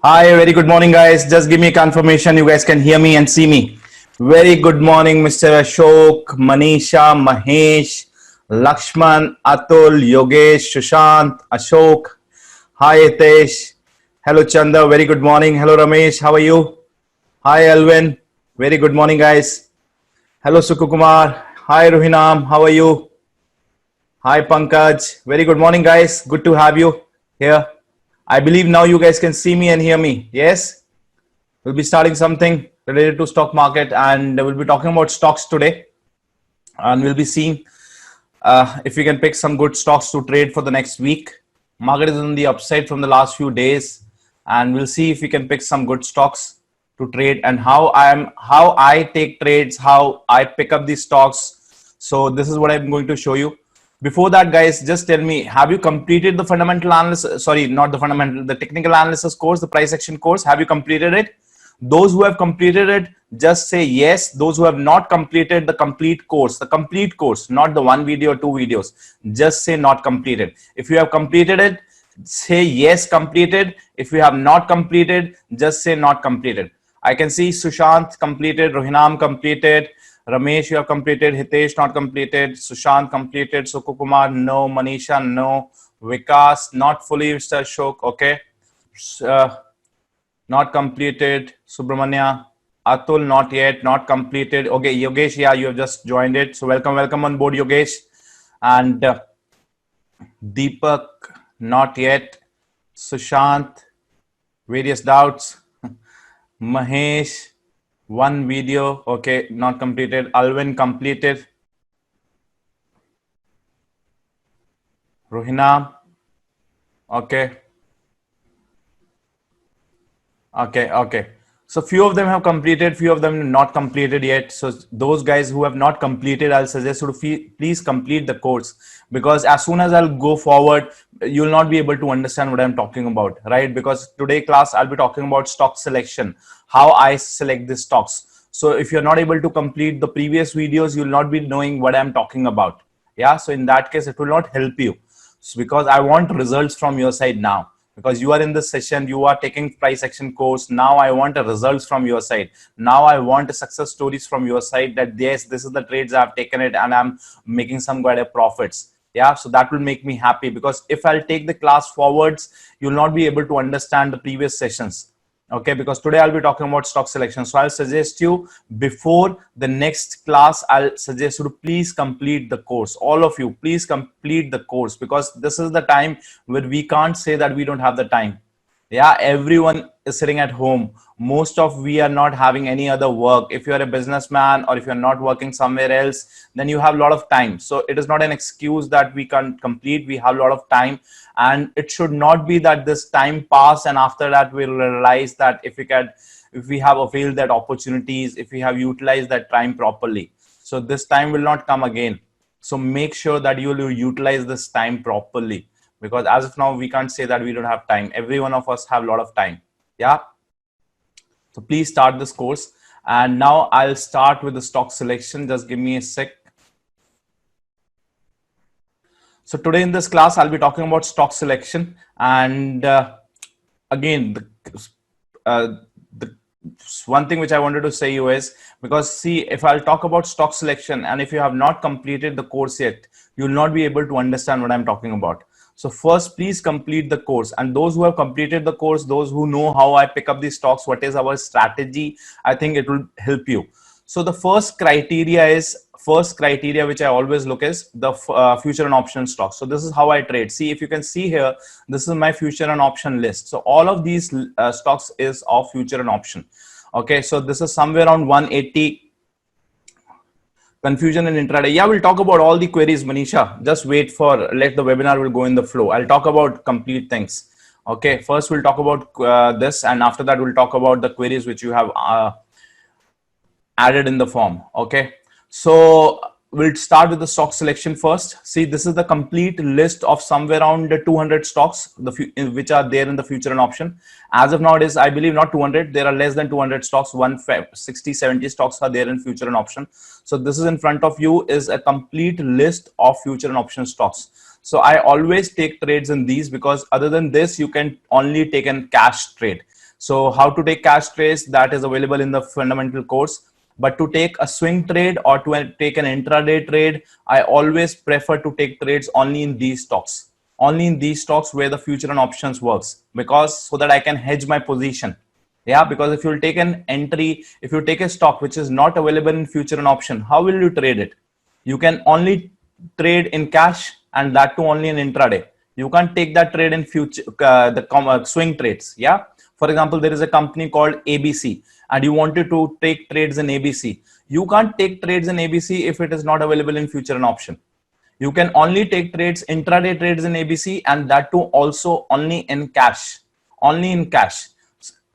Hi, very good morning, guys. Just give me a confirmation you guys can hear me and see me. Very good morning, Mr. Ashok, Manisha, Mahesh, Lakshman, Atul, Yogesh, Sushant, Ashok. Hi, Hitesh. Hello, Chanda. Very good morning. Hello, Ramesh. How are you? Hi, Alvin. Very good morning, guys. Hello, Sukukumar. Hi, Rohinam. How are you? Hi, Pankaj. Very good morning, guys. Good to have you here. I believe now you guys can see me and hear me. Yes? We'll be starting something related to stock market, and we'll be talking about stocks today, and we'll be seeing if we can pick some good stocks to trade for the next week. Market is on the upside from the last few days, and we'll see if we can pick some good stocks to trade, and how I take trades, how I pick up these stocks. So this is what I'm going to show you. Before that, guys, just tell me, have you completed the fundamental analysis? Sorry, not the fundamental, the technical analysis course, the price action course. Have you completed it? Those who have completed it, just say yes. Those who have not completed the complete course, not the one video or two videos, just say not completed. If you have completed it, say yes, completed. If you have not completed, just say not completed. I can see Sushant completed, Rohinam completed, Ramesh, you have completed, Hitesh not completed, Sushant completed, Sukukumar, no, Manisha, no, Vikas, not fully, Mr. Ashok, okay. Uh, not completed. Subramanya, Atul, not yet, not completed. Okay, Yogesh, yeah, you have just joined it. So welcome on board, Yogesh. And Deepak, not yet. Sushant, various doubts. Mahesh, one video, okay, not completed. Alvin, completed. Rohina, okay. Okay. So few of them have completed, few of them not completed yet. So those guys who have not completed, I'll suggest you to please complete the course, because as soon as I'll go forward, you'll not be able to understand what I'm talking about, right? Because today class, I'll be talking about stock selection, how I select the stocks. So if you're not able to complete the previous videos, you'll not be knowing what I'm talking about. Yeah. So in that case, it will not help you, because I want results from your side now, because you are in this session, you are taking price action course. Now I want results from your side. Now I want success stories from your side, that yes, this is the trades I've taken it and I'm making some kind of profits. Yeah, so that will make me happy, because if I'll take the class forwards, you'll not be able to understand the previous sessions. Okay, because today I'll be talking about stock selection. So I'll suggest you, before the next class, I'll suggest you to please complete the course. All of you, please complete the course, because this is the time where we can't say that we don't have the time. Yeah, everyone is sitting at home. Most of we are not having any other work. If you're a businessman or if you're not working somewhere else, then you have a lot of time. So it is not an excuse that we can't complete. We have a lot of time, and it should not be that this time pass and after that we'll realize that if we have availed that opportunities, if we have utilized that time properly. So this time will not come again. So make sure that you will utilize this time properly, because as of now we can't say that we don't have time. Every one of us have a lot of time. Yeah, so please start this course. And now I'll start with the stock selection. Just give me a sec. So today in this class, I'll be talking about stock selection. And again, the one thing which I wanted to say you is, because see, if I'll talk about stock selection and if you have not completed the course yet, you'll not be able to understand what I'm talking about. So first, please complete the course. And those who have completed the course, those who know how I pick up these stocks, what is our strategy, I think it will help you. So the first criteria which I always look is the future and option stocks. So this is how I trade. See, if you can see here, this is my future and option list. So all of these stocks is of future and option. Okay, so this is somewhere around 180. Confusion in intraday. Yeah, we'll talk about all the queries, Manisha. Just wait for, let the webinar will go in the flow. I'll talk about complete things. Okay, first we'll talk about this, and after that we'll talk about the queries which you have added in the form. Okay, so we'll start with the stock selection first. See, this is the complete list of somewhere around 200 stocks, which are there in the future and option. As of now, it is, I believe, not 200. There are less than 200 stocks. 160, 70 stocks are there in future and option. So this is in front of you is a complete list of future and option stocks. So I always take trades in these, because other than this, you can only take a cash trade. So how to take cash trades, that is available in the fundamental course. But to take a swing trade or to take an intraday trade, I always prefer to take trades only in these stocks. Only in these stocks where the future and options works, because so that I can hedge my position. Yeah, because if you'll take an entry, if you take a stock which is not available in future and option, how will you trade it? You can only trade in cash, and that too only in intraday. You can't take that trade in future, swing trades. Yeah. For example, there is a company called ABC, and you wanted to take trades in ABC. You can't take trades in ABC if it is not available in future and option. You can only take trades, intraday trades in ABC, and that too also only in cash. Only in cash.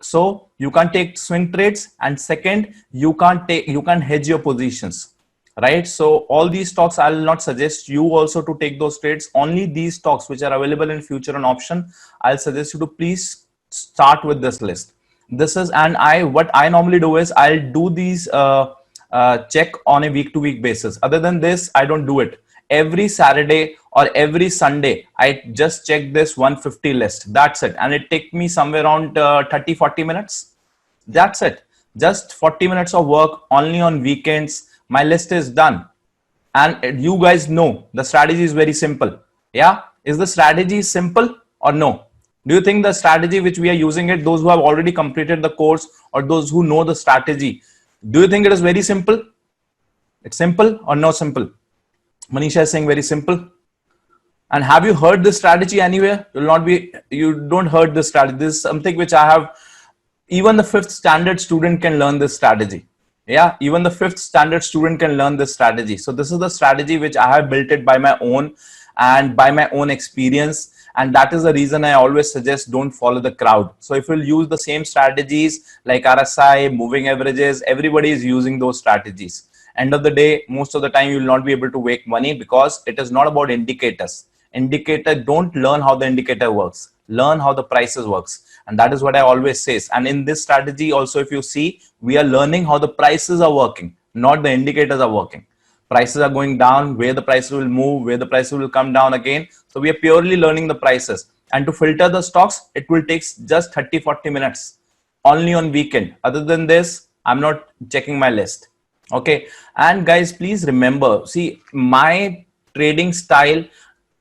So you can't take swing trades, and second, you can't hedge your positions, right? So all these stocks, I will not suggest you also to take those trades. Only these stocks which are available in future and option, I'll suggest you to please start with this list. This is, and what I normally do is I'll do these check on a week to week basis. Other than this, I don't do it. Every Saturday or every Sunday, I just check this 150 list. That's it. And it takes me somewhere around 30-40 minutes. That's it. Just 40 minutes of work only on weekends. My list is done. And you guys know the strategy is very simple. Yeah. Is the strategy simple or no? Do you think the strategy which we are using it, those who have already completed the course or those who know the strategy, do you think it is very simple? It's simple or no simple? Manisha is saying very simple. And have you heard this strategy anywhere? You don't heard this strategy. This is something which I have, even the 5th standard student can learn this strategy. Yeah, even the 5th standard student can learn this strategy. So this is the strategy which I have built it by my own and by my own experience. And that is the reason I always suggest don't follow the crowd. So if you'll use the same strategies like RSI, moving averages, everybody is using those strategies. End of the day, most of the time you will not be able to make money, because it is not about indicators. Don't learn how the indicator works. Learn how the prices works. And that is what I always say. And in this strategy also, if you see, we are learning how the prices are working, not the indicators are working. Prices are going down, where the prices will move, where the prices will come down again. So we are purely learning the prices. And to filter the stocks, it will take just 30-40 minutes only on weekend. Other than this, I'm not checking my list. Okay. And guys, please remember, see, my trading style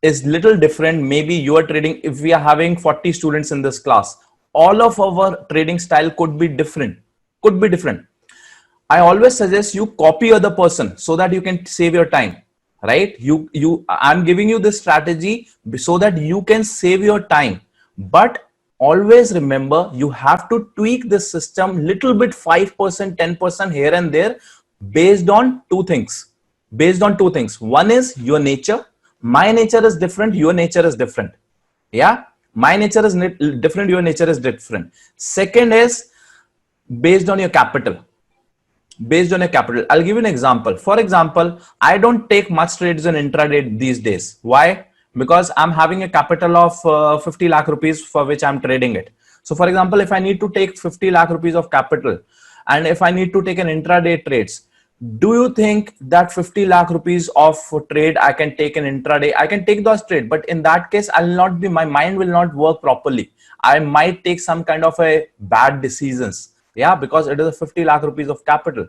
is little different. Maybe you are trading, if we are having 40 students in this class, all of our trading style could be different. I always suggest you copy other person so that you can save your time, right? I'm giving you this strategy so that you can save your time. But always remember, you have to tweak this system little bit, 5%, 10% here and there, based on two things. One is your nature. My nature is different. Your nature is different. Yeah. My nature is different. Your nature is different. Second is based on your capital. I'll give you an example. For example, I don't take much trades in intraday these days. Why? Because I'm having a capital of 50 lakh rupees for which I'm trading it. So for example, if I need to take 50 lakh rupees of capital, and if I need to take an intraday trades, do you think that 50 lakh rupees of trade I can take an intraday? I can take those trade, but in that case, my mind will not work properly. I might take some kind of a bad decisions. Yeah, because it is a 50 lakh rupees of capital.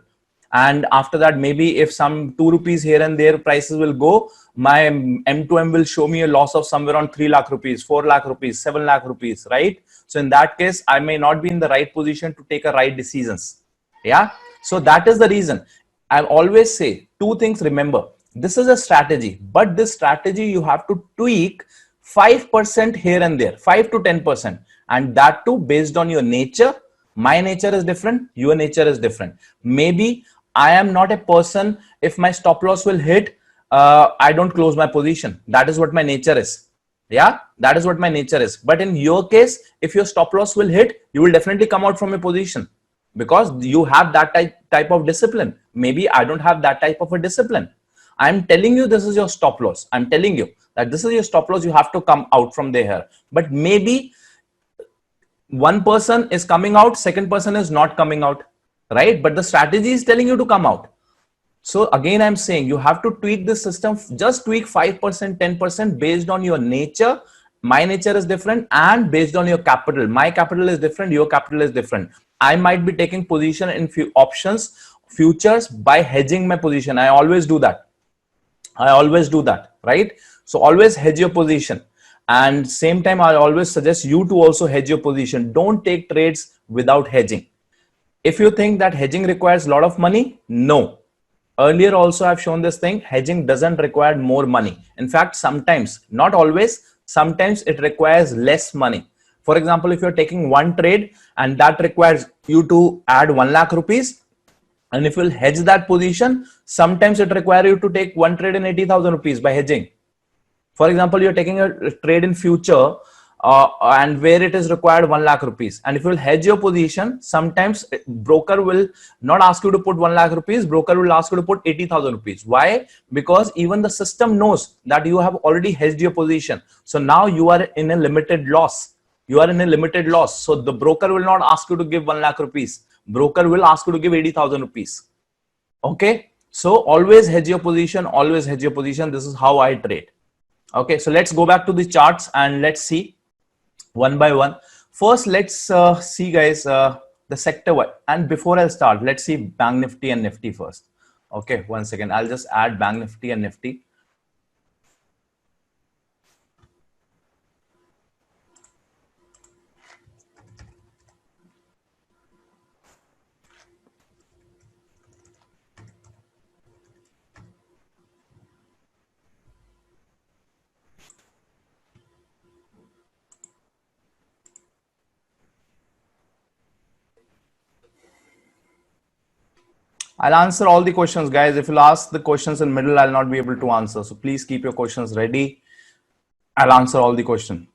And after that, maybe if some 2 rupees here and there prices will go, my M2M will show me a loss of somewhere around 3 lakh rupees, 4 lakh rupees, 7 lakh rupees, right? So in that case, I may not be in the right position to take a right decisions. Yeah. So that is the reason I always say two things. Remember, this is a strategy, but this strategy you have to tweak 5% here and there, 5 to 10%. And that too based on your nature. My nature is different. Your nature is different. Maybe I am not a person, if my stop loss will hit, I don't close my position. That is what my nature is. Yeah, that is what my nature is. But in your case, if your stop loss will hit, you will definitely come out from a position because you have that type of discipline. Maybe I don't have that type of a discipline. I'm telling you this is your stop loss. I'm telling you that this is your stop loss. You have to come out from there. But maybe one person is coming out, second person is not coming out, right? But the strategy is telling you to come out. So again, I'm saying you have to tweak the system, just tweak 5%, 10% based on your nature. My nature is different, and based on your capital. My capital is different, your capital is different. I might be taking position in few options, futures by hedging my position. I always do that. Right? So always hedge your position. And same time, I always suggest you to also hedge your position. Don't take trades without hedging. If you think that hedging requires a lot of money, no. Earlier also I've shown this thing, hedging doesn't require more money. In fact, sometimes, not always, sometimes it requires less money. For example, if you're taking one trade and that requires you to add 1 lakh rupees, and if you'll hedge that position, sometimes it requires you to take one trade in 80,000 rupees by hedging. For example, you're taking a trade in future and where it is required 1 lakh rupees. And if you will hedge your position, sometimes broker will not ask you to put 1 lakh rupees. Broker will ask you to put 80,000 rupees. Why? Because even the system knows that you have already hedged your position. So now you are in a limited loss. So the broker will not ask you to give 1 lakh rupees. Broker will ask you to give 80,000 rupees. Okay. So always hedge your position. This is how I trade. Okay. So let's go back to the charts and let's see one by one. First, let's see, guys, the sector. And before I start, let's see Bank Nifty and Nifty first. Okay, 1 second. I'll just add Bank Nifty and Nifty. I'll answer all the questions, guys. If you'll ask the questions in middle, I'll not be able to answer. So please keep your questions ready. I'll answer all the questions.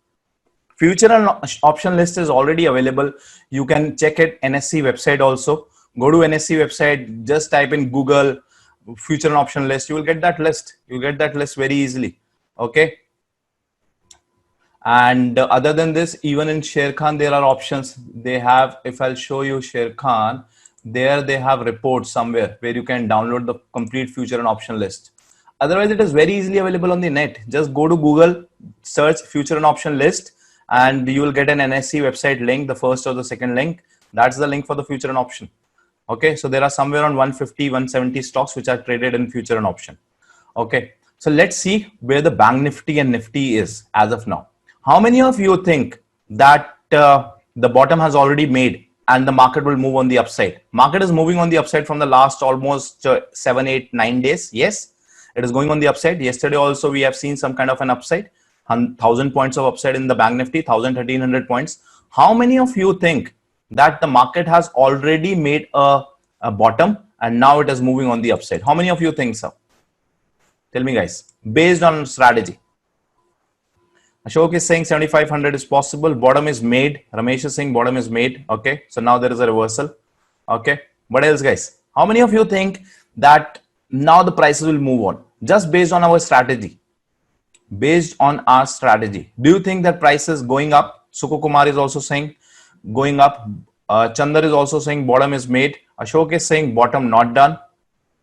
Future and option list is already available. You can check it NSE website also. Go to NSE website, just type in Google future and option list. You will get that list. You'll get that list very easily. Okay. And other than this, even in Sharekhan, there are options. They have, if I'll show you Sharekhan, there they have reports somewhere where you can download the complete future and option list. Otherwise, it is very easily available on the net. Just go to Google, search future and option list, and you will get an NSE website link, the first or the second link. That's the link for the future and option. Okay, so there are somewhere around 150, 170 stocks which are traded in future and option. Okay, so let's see where the Bank Nifty and Nifty is as of now. How many of you think that the bottom has already made and the market will move on the upside? Market is moving on the upside from the last almost 7, 8, 9 days. Yes, it is going on the upside. Yesterday also we have seen some kind of an upside, 1,000 points of upside in the Bank Nifty, 1,300 points. How many of you think that the market has already made a bottom and now it is moving on the upside? How many of you think so? Tell me, guys, based on strategy. Ashok is saying 7,500 is possible. Bottom is made. Ramesh is saying bottom is made. Okay. So now there is a reversal. Okay. What else, guys? How many of you think that now the prices will move on just based on our strategy? Based on our strategy. Do you think that price is going up? Sukho Kumar is also saying going up. Chandar is also saying bottom is made. Ashok is saying bottom not done.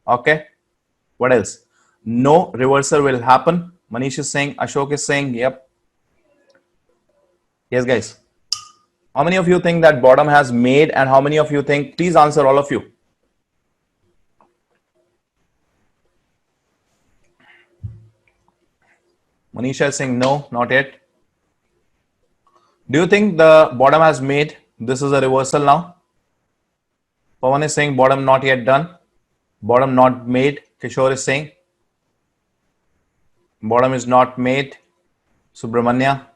Okay. What else? No, reversal will happen. Manish is saying, Ashok is saying, yep. Yes, guys. How many of you think that bottom has made, and how many of you think, please answer, all of you. Manisha is saying no, not yet. Do you think the bottom has made? This is a reversal now. Pawan is saying bottom not yet done. Bottom not made. Kishore is saying bottom is not made. Subramanya.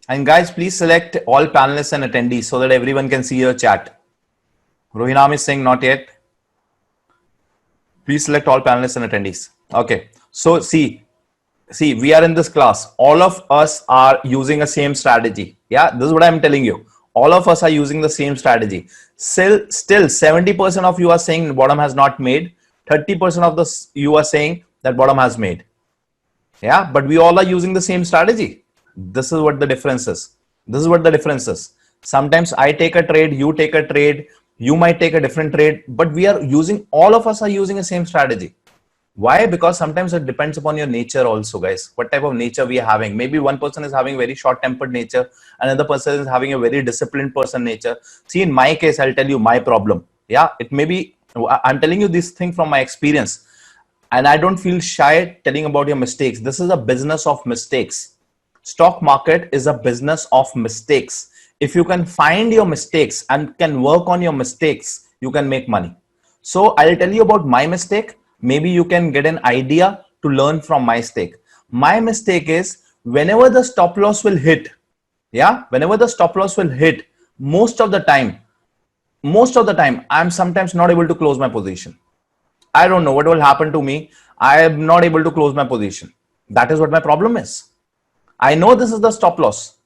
And guys, please select all panelists and attendees so that everyone can see your chat. Rohinam is saying not yet. Please select all panelists and attendees. Okay. So see, we are in this class. All of us are using the same strategy. Yeah, this is what I'm telling you. All of us are using the same strategy. Still 70% of you are saying bottom has not made. 30% of this you are saying that bottom has made. Yeah, but we all are using the same strategy. This is what the difference is. This is what the difference is. Sometimes I take a trade, you take a trade, you might take a different trade, but we are using, all of us are using the same strategy. Why? Because sometimes it depends upon your nature also, guys. What type of nature we are having. Maybe one person is having very short-tempered nature, another person is having a very disciplined person nature. See, in my case, I'll tell you my problem. Yeah, it may be, I'm telling you this thing from my experience. And I don't feel shy telling about your mistakes. This is a business of mistakes. Stock market is a business of mistakes. If you can find your mistakes and can work on your mistakes, you can make money. So I'll tell you about my mistake. Maybe you can get an idea to learn from my mistake. My mistake is whenever the stop loss will hit, yeah, whenever the stop loss will hit, most of the time, I'm sometimes not able to close my position. I don't know what will happen to me. I am not able to close my position. That is what my problem is. I know this is the stop loss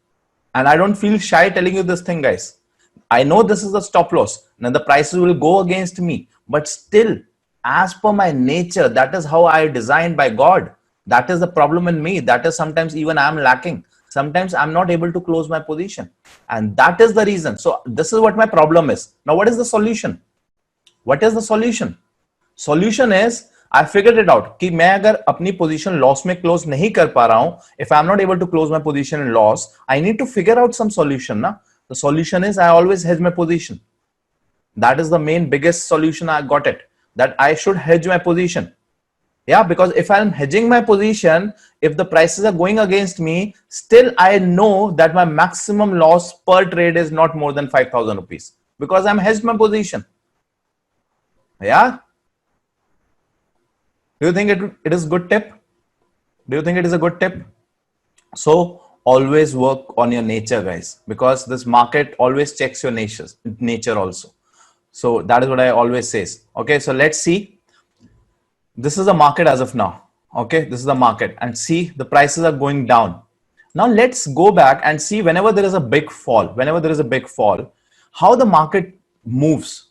and I don't feel shy telling you this thing, guys. I know this is the stop loss. Now the prices will go against me, but still, as per my nature, that is how I designed by God. That is the problem in me. That is sometimes even I'm lacking. Sometimes I'm not able to close my position. And that is the reason. So this is what my problem is. Now, what is the solution? What is the solution? Solution is, I figured it out कि मैं अगर अपनी position loss में close नहीं कर पा रहा हूं, if I'm not able to close my position in loss, I need to figure out some solution. Na? The solution is I always hedge my position. That is the main biggest solution. I got it, that I should hedge my position. Yeah, because if I'm hedging my position, if the prices are going against me, still I know that my maximum loss per trade is not more than 5,000 rupees because I'm hedged my position. Yeah. Do you think it is good tip? Do you think it is a good tip? So always work on your nature, guys, because this market always checks your nature also. So that is what I always says. Okay, so let's see. This is the market as of now. Okay, this is the market and see the prices are going down. Now let's go back and see whenever there is a big fall, how the market moves.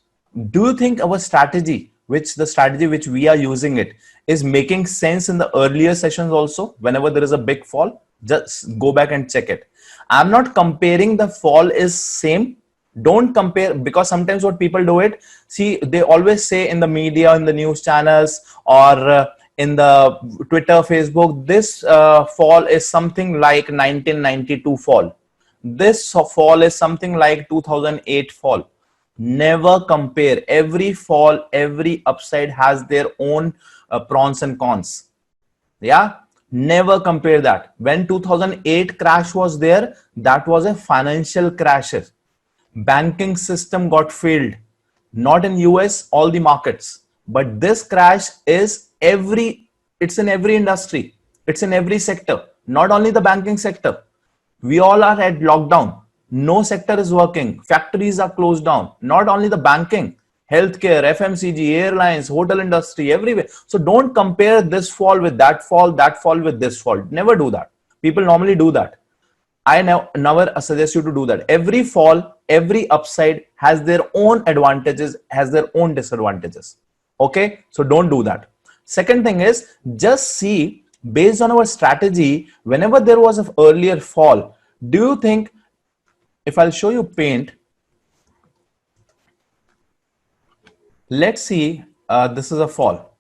Do you think our strategy, which we are using it, is making sense in the earlier sessions also? Whenever there is a big fall, just go back and check it. I'm not comparing the fall is same. Don't compare, because sometimes what people do it, see, they always say in the media, in the news channels, or in the Twitter, Facebook, this fall is something like 1992 fall. This fall is something like 2008 fall. Never compare. Every fall, every upside has their own pros and cons. Yeah, never compare that. When 2008 crash was there, that was a financial crash. Banking system got failed, not in US, all the markets, but this crash is it's in every industry, it's in every sector, not only the banking sector. We all are at lockdown, no sector is working, factories are closed down, not only the banking, healthcare, FMCG, airlines, hotel industry, everywhere. So don't compare this fall with that fall with this fall. Never do that. People normally do that. I never suggest you to do that. Every fall, every upside has their own advantages, has their own disadvantages. Okay, so don't do that. Second thing is, just see, based on our strategy, whenever there was an earlier fall, do you think, if I'll show you paint, let's see, this is a fall.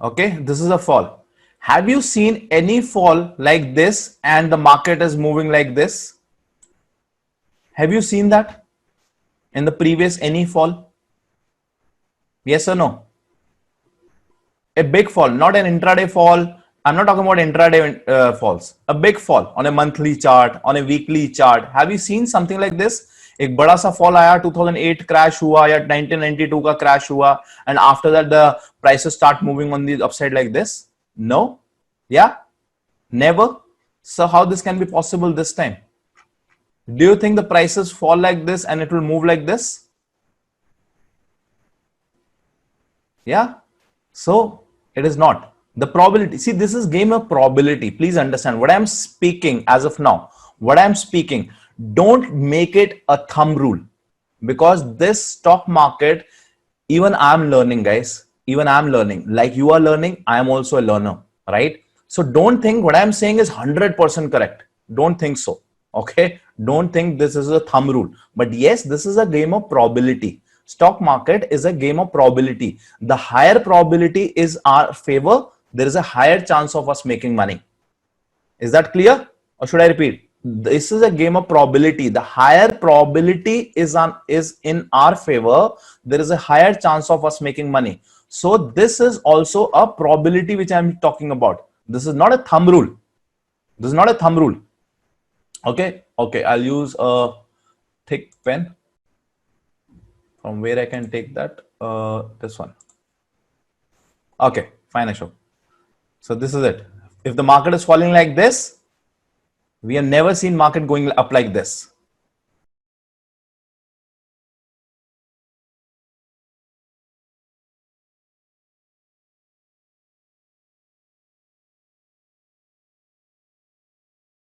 Okay, this is a fall. Have you seen any fall like this and the market is moving like this? Have you seen that in the previous any fall? Yes or no? A big fall, not an intraday fall. I'm not talking about intraday falls. A big fall on a monthly chart, on a weekly chart. Have you seen something like this? एक बड़ा सा fall आया, 2008 crash हुआ या 1992 का crash हुआ, and after that the prices start moving on the upside like this? No? Yeah? Never? So how this can be possible this time? Do you think the prices fall like this and it will move like this? Yeah? So it is not. The probability, see, this is game of probability. Please understand what I'm speaking as of now. What I'm speaking, don't make it a thumb rule, because this stock market Even I'm learning, guys. Even I'm learning. Like you are learning, I am also a learner, right? So don't think what I'm saying is 100% correct. Don't think so. Okay? Don't think this is a thumb rule. But yes, this is a game of probability. Stock market is a game of probability. The higher probability is our favor, there is a higher chance of us making money. Is that clear? Or should I repeat? This is a game of probability. The higher probability is in our favor, there is a higher chance of us making money. So this is also a probability which I'm talking about. This is not a thumb rule. This is not a thumb rule. Okay. Okay. I'll use a thick pen. From where I can take that? This one. Okay. Fine, Ashok. So this is it. If the market is falling like this, we have never seen market going up like this.